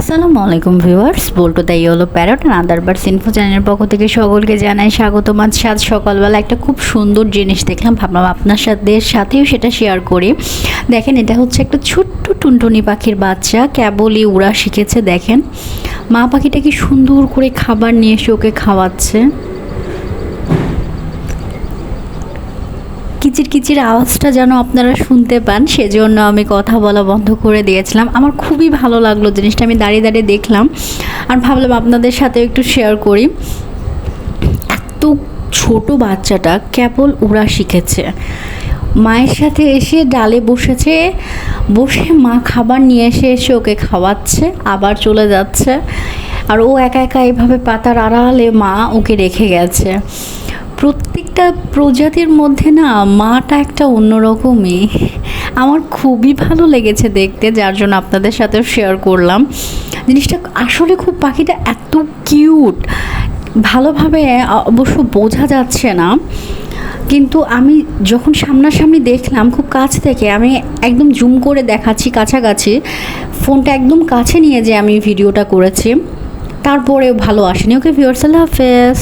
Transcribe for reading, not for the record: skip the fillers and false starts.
আসসালামু আলাইকুম ভিউয়ার্স, বলতো তাই হলো parrot and other birds info চ্যানেলের পক্ষ থেকে সকলকে জানাই স্বাগতম। আজ সকালবেলা একটা খুব সুন্দর জিনিস দেখলাম, ভাবলাম আপনার সাথেও সেটা শেয়ার করি। দেখেন, এটা হচ্ছে একটা ছোট্ট টুনটুনি পাখির বাচ্চা, কেবলই উড়া শিখেছে। দেখেন মা পাখিটা কি সুন্দর করে খাবার নিয়ে এসে ওকে খাওয়াচ্ছে। কিচির কিচির আওয়াজটা যেন আপনারা শুনতে পান, সেজন্য আমি কথা বলা বন্ধ করে দিয়েছিলাম। আমার খুবই ভালো লাগলো জিনিসটা, আমি দাঁড়িয়ে দাঁড়িয়ে দেখলাম আর ভাবলাম আপনাদের সাথে একটু শেয়ার করি। এত ছোট বাচ্চাটা কেবল উড়া শিখেছে, মায়ের সাথে এসে ডালে বসেছে, বসে মা খাবার নিয়ে এসে ওকে খাওয়াচ্ছে, আবার চলে যাচ্ছে। আর ও একা একা এভাবে পাতার আড়ালে মা ওকে রেখে গেছে। প্রত্যেকটা প্রজাতির মধ্যে না মাটা একটা অন্যরকমই, আমার খুবই ভালো লেগেছে দেখতে, যার জন্য আপনাদের সাথেও শেয়ার করলাম জিনিসটা। আসলে খুব পাখিটা এত কিউট, ভালোভাবে অবশ্য বোঝা যাচ্ছে না, কিন্তু আমি যখন সামনাসামনি দেখলাম খুব কাছ থেকে, আমি একদম জুম করে দেখাচ্ছি কাছাকাছি, ফোনটা একদম কাছে নিয়ে যে আমি ভিডিওটা করেছি, তারপরেও ভালো আসেনি। ওকে ভিউয়ার্স, আল্লাহ হাফেজ।